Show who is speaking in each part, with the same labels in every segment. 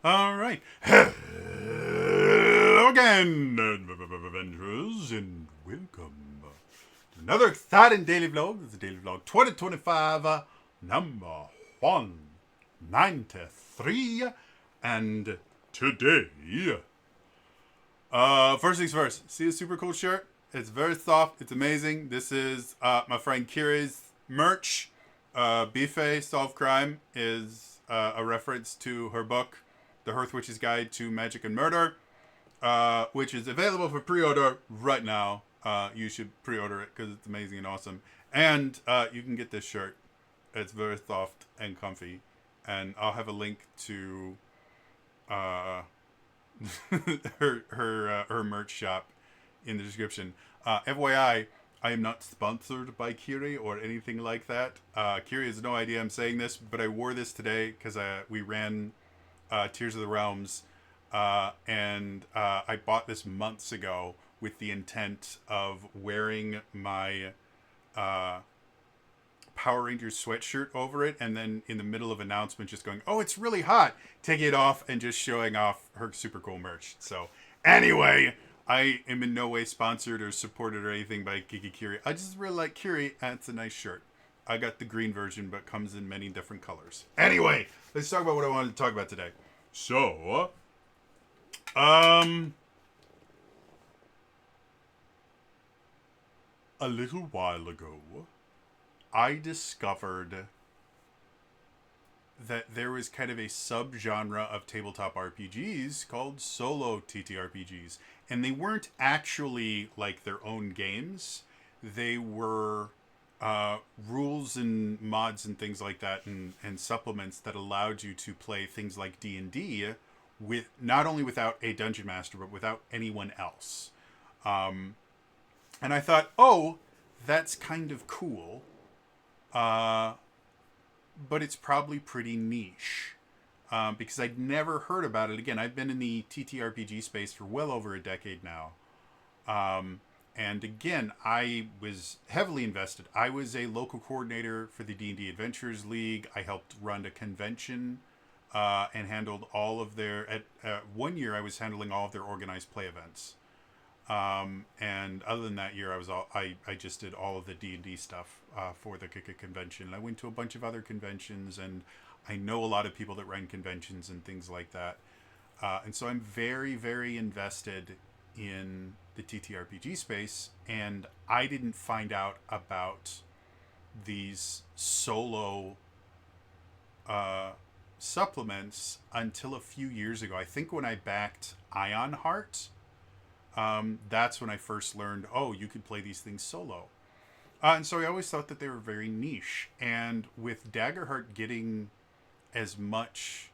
Speaker 1: All right. Hello again, Avengers, and welcome to another exciting daily vlog. This is Daily Vlog 2025, number 193. And today, first things first, see a super cool shirt? It's very soft, it's amazing. This is my friend Kiri's merch. Bife Solve Crime is a reference to her book, The Hearth Witch's Guide to Magic and Murder, which is available for pre-order right now. You should pre-order it because it's amazing and awesome. And you can get this shirt. It's very soft and comfy. And I'll have a link to uh, her merch shop in the description. FYI, I am not sponsored by Kiri or anything like that. Kiri has no idea I'm saying this, but I wore this today because we ran Tears of the Realms, and I bought this months ago with the intent of wearing my Power Rangers sweatshirt over it, and then in the middle of announcement just going, oh, it's really hot, taking it off and just showing off her super cool merch. So anyway, I am in no way sponsored or supported or anything by Kiki Kiri. I just really like Kiri, and it's a nice shirt. I got the green version, but comes in many different colors. Anyway, let's talk about what I wanted to talk about today. So, a little while ago, I discovered that there was kind of a subgenre of tabletop RPGs called solo TTRPGs. And they weren't actually like their own games. They were rules and mods and things like that, and supplements that allowed you to play things like D&D with not only without a dungeon master, but without anyone else. And I thought, oh, that's kind of cool. Uh, but it's probably pretty niche. Because I'd never heard about it. Again, I've been in the TTRPG space for well over a decade now. And again, I was heavily invested. I was a local coordinator for the D&D Adventures League. I helped run a convention and handled all of their... At 1 year, I was handling all of their organized play events. And other than that year, I just did all of the D&D stuff for the convention. I went to a bunch of other conventions, and I know a lot of people that run conventions and things like that. And so I'm very, very invested in the TTRPG space, and I didn't find out about these solo supplements until a few years ago. I think when I backed Ironheart, that's when I first learned, oh, you could play these things solo. And so I always thought that they were very niche. And with Daggerheart getting as much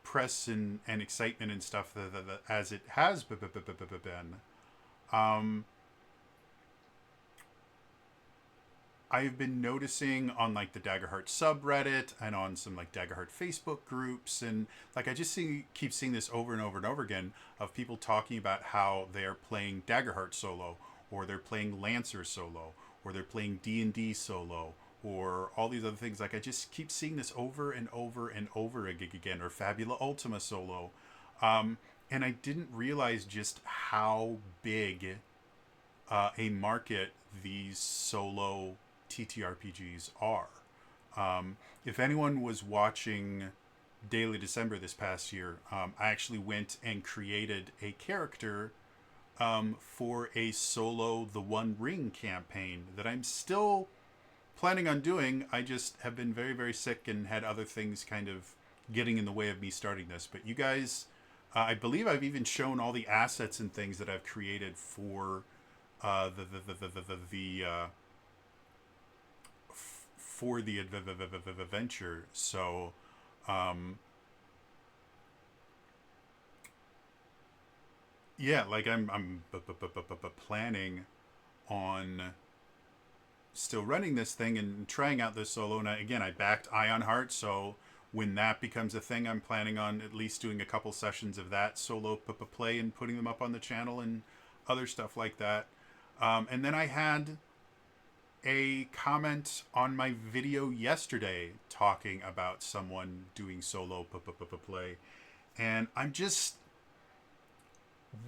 Speaker 1: press and excitement and stuff as it has been, I've been noticing on like the Daggerheart subreddit and on some like Daggerheart Facebook groups, and like I just keep seeing this over and over and over again of people talking about how they're playing Daggerheart solo, or they're playing Lancer solo, or they're playing D&D solo, or all these other things. Like I just keep seeing this over and over and over again, or Fabula Ultima solo. And I didn't realize just how big a market these solo TTRPGs are. If anyone was watching Daily December this past year, I actually went and created a character for a solo The One Ring campaign that I'm still planning on doing. I just have been very, very sick and had other things kind of getting in the way of me starting this. But you guys, I believe I've even shown all the assets and things that I've created for for the adventure. So, yeah, like I'm planning on still running this thing and trying out this solo. And again, I backed Ironheart, so when that becomes a thing, I'm planning on at least doing a couple sessions of that solo play and putting them up on the channel and other stuff like that. And then I had a comment on my video yesterday talking about someone doing solo play. And I'm just,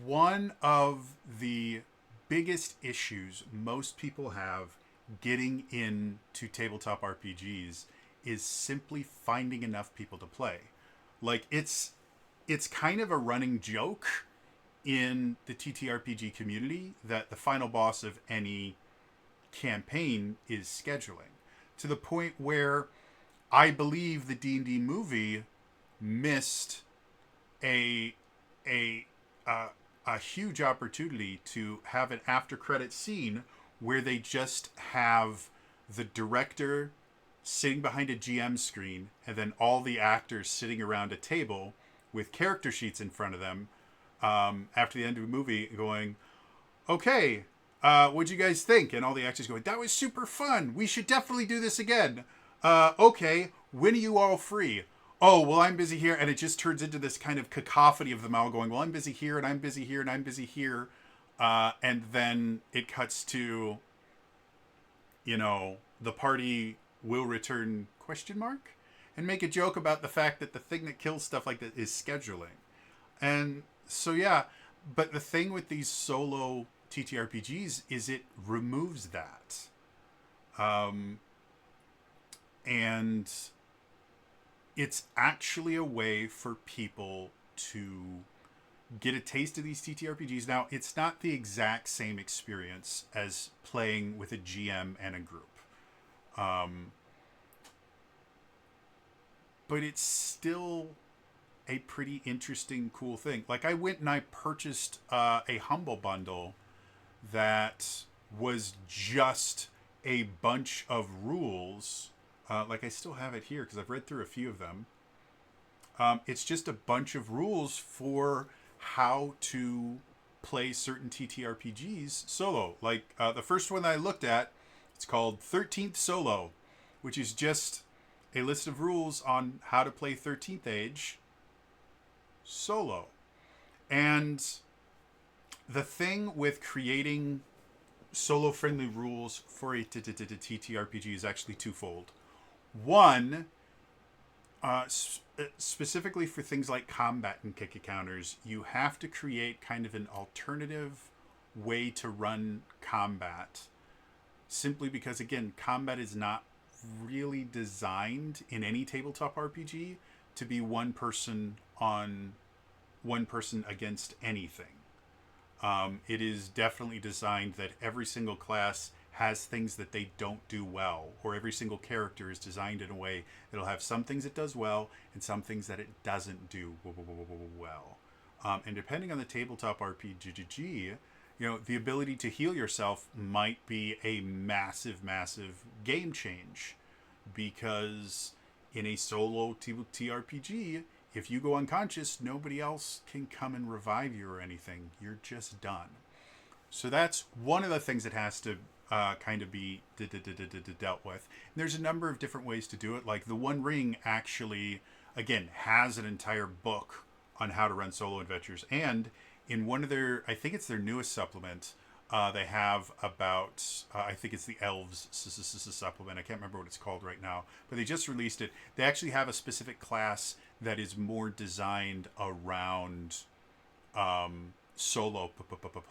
Speaker 1: one of the biggest issues most people have getting into tabletop RPGs is simply finding enough people to play. Like it's kind of a running joke in the TTRPG community that the final boss of any campaign is scheduling, to the point where I believe the D&D movie missed a a a huge opportunity to have an after credit scene where they just have the director sitting behind a GM screen and then all the actors sitting around a table with character sheets in front of them, after the end of a movie going, okay, what'd you guys think? And all the actors going, that was super fun. We should definitely do this again. Okay, when are you all free? Oh, well, I'm busy here. And it just turns into this kind of cacophony of them all going, well, I'm busy here, and I'm busy here, and I'm busy here. And then it cuts to, the party will return, question mark? And make a joke about the fact that the thing that kills stuff like that is scheduling. And so, yeah, but the thing with these solo TTRPGs is it removes that. And it's actually a way for people to get a taste of these TTRPGs. Now, it's not the exact same experience as playing with a GM and a group. But it's still a pretty interesting, cool thing. Like, I went and I purchased a Humble Bundle that was just a bunch of rules. Like, I still have it here because I've read through a few of them. It's just a bunch of rules for how to play certain TTRPGs solo. Like, the first one that I looked at, it's called 13th Solo, which is just a list of rules on how to play 13th Age solo. And the thing with creating solo-friendly rules for a TTRPG is actually twofold. One, specifically for things like combat and kick counters, you have to create kind of an alternative way to run combat. Simply because, again, combat is not really designed in any tabletop RPG to be one person against anything. It is definitely designed that every single class has things that they don't do well, or every single character is designed in a way that'll have some things it does well and some things that it doesn't do well. And depending on the tabletop RPG, the ability to heal yourself might be a massive, massive game change, because in a solo TRPG, if you go unconscious, nobody else can come and revive you or anything. You're just done. So that's one of the things that has to kind of be dealt with. And there's a number of different ways to do it. Like, the One Ring actually, again, has an entire book on how to run solo adventures. And in one of their, I think it's their newest supplement, they have about, I think it's the Elves supplement. I can't remember what it's called right now, but they just released it. They actually have a specific class that is more designed around solo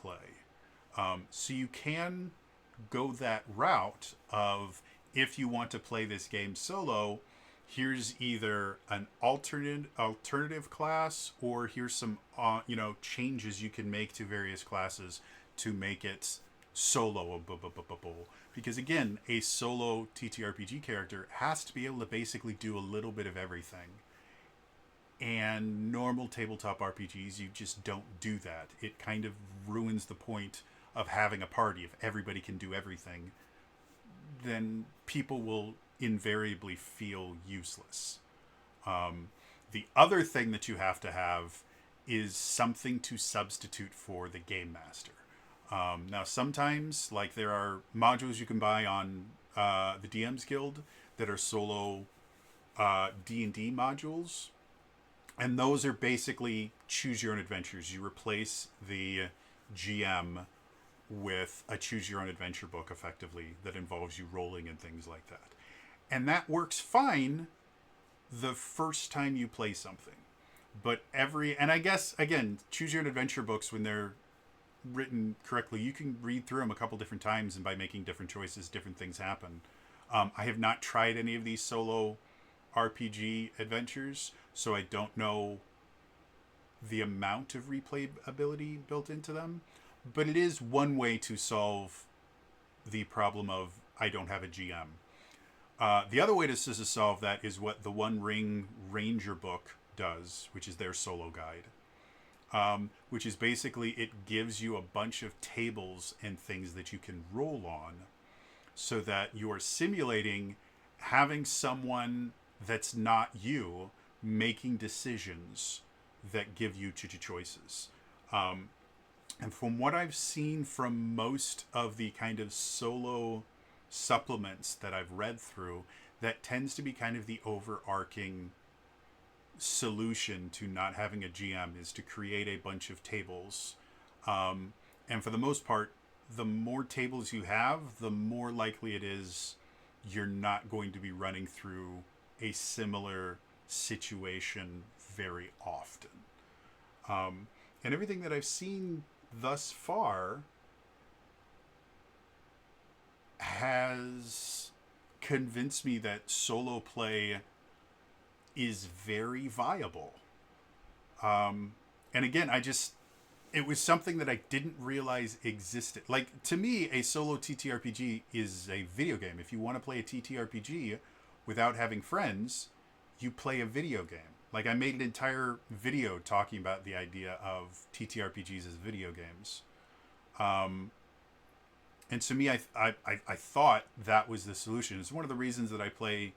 Speaker 1: play. So you can go that route of, if you want to play this game solo, here's either an alternative class, or here's some changes you can make to various classes to make it solo. Because, again, a solo TTRPG character has to be able to basically do a little bit of everything. And normal tabletop RPGs, you just don't do that. It kind of ruins the point of having a party. If everybody can do everything, then people will invariably feel useless. The other thing that you have to have is something to substitute for the game master. Now, sometimes, like, there are modules you can buy on the DM's Guild that are solo D&D modules. And those are basically choose your own adventures. You replace the GM with a choose your own adventure book effectively that involves you rolling and things like that. And that works fine the first time you play something. But and I guess, again, choose your own adventure books, when they're written correctly, you can read through them a couple different times, and by making different choices, different things happen. I have not tried any of these solo RPG adventures, so I don't know the amount of replayability built into them. But it is one way to solve the problem of I don't have a GM. The other way to solve that is what the One Ring Ranger book does, which is their solo guide. Which is basically, it gives you a bunch of tables and things that you can roll on, so that you're simulating having someone that's not you making decisions that give you choices. And from what I've seen from most of the kind of solo supplements that I've read through, that tends to be kind of the overarching solution to not having a GM, is to create a bunch of tables. And for the most part, the more tables you have, the more likely it is you're not going to be running through a similar situation very often. And everything that I've seen thus far has convinced me that solo play is very viable. And again, it was something that I didn't realize existed. Like, to me, a solo TTRPG is a video game. If you want to play a TTRPG without having friends, you play a video game. Like, I made an entire video talking about the idea of TTRPGs as video games. And to me, I thought that was the solution. It's one of the reasons that I play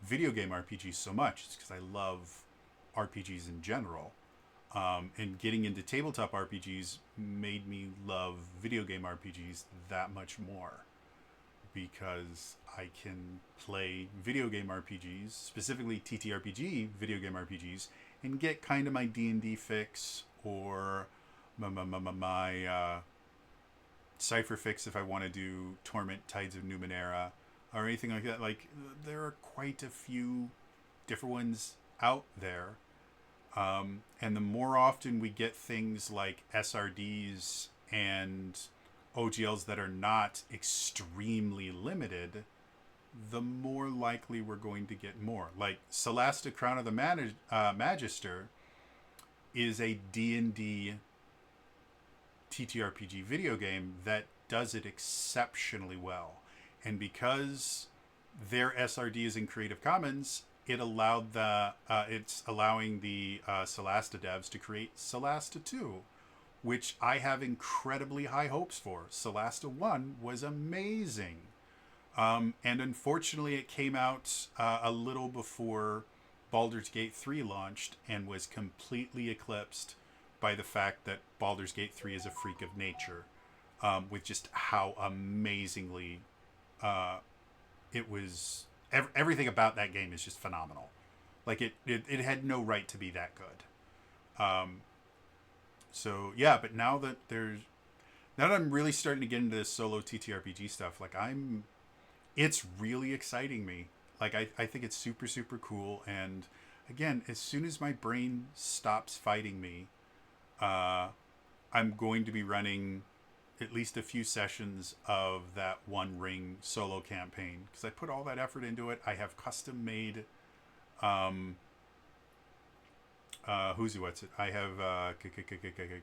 Speaker 1: video game RPGs so much. It's because I love RPGs in general. And getting into tabletop RPGs made me love video game RPGs that much more, because I can play video game RPGs, specifically TTRPG video game RPGs, and get kind of my D&D fix, or my Cypher fix if I want to do Torment Tides of Numenera or anything like that. Like, there are quite a few different ones out there. And the more often we get things like SRDs and OGLs that are not extremely limited, the more likely we're going to get more. Like, Celasta Crown of the Magister is a D&D TTRPG video game that does it exceptionally well. And because their SRD is in Creative Commons, it's allowing the Celasta devs to create Celasta 2, which I have incredibly high hopes for. Celasta 1 was amazing. And unfortunately, it came out a little before Baldur's Gate 3 launched, and was completely eclipsed by the fact that Baldur's Gate 3 is a freak of nature, with just how amazingly it was. Everything about that game is just phenomenal. Like, it had no right to be that good. So yeah, but now that I'm really starting to get into this solo TTRPG stuff, like, it's really exciting me. Like, I think it's super, super cool. And again, as soon as my brain stops fighting me, I'm going to be running at least a few sessions of that One Ring solo campaign, because I put all that effort into it. I have custom made who's what's it I have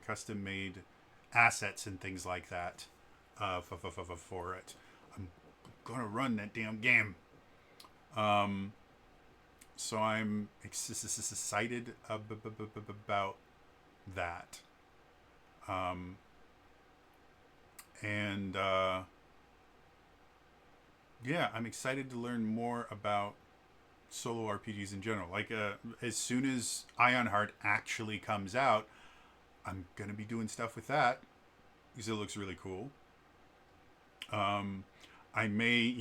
Speaker 1: custom made assets and things like that for it. I'm gonna run that damn game. So I'm excited about that. And yeah, I'm excited to learn more about solo RPGs in general. Like, as soon as Ironheart actually comes out, I'm gonna be doing stuff with that because it looks really cool. I may,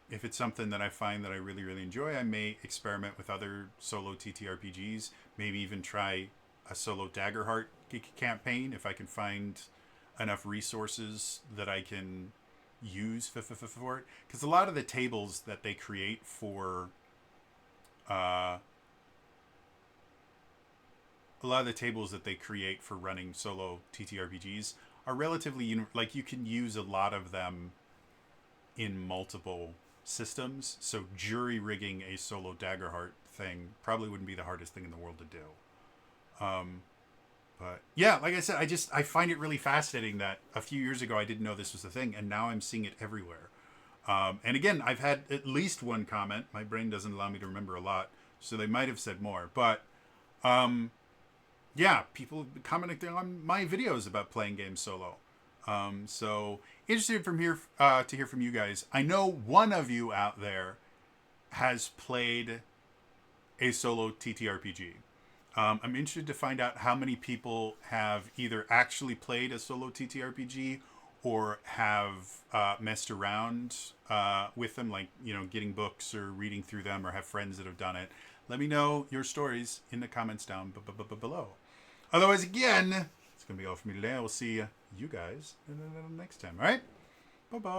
Speaker 1: if it's something that I find that I really, really enjoy, I may experiment with other solo TTRPGs. Maybe even try a solo Daggerheart campaign if I can find enough resources that I can use for it. Because a lot of the tables that they create for running solo TTRPGs are relatively like you can use a lot of them in multiple systems. So jury rigging a solo Daggerheart thing probably wouldn't be the hardest thing in the world to do. But yeah, like I said, I find it really fascinating that a few years ago I didn't know this was a thing, and now I'm seeing it everywhere. And again, I've had at least one comment. My brain doesn't allow me to remember a lot, so they might have said more. But yeah, people have been commenting on my videos about playing games solo. So interested from here to hear from you guys. I know one of you out there has played a solo TTRPG. I'm interested to find out how many people have either actually played a solo TTRPG or have messed around with them, like, you know, getting books or reading through them, or have friends that have done it. Let me know your stories in the comments down below. Otherwise, again, it's going to be all for me today. I will see you guys next time. All right? Bye-bye.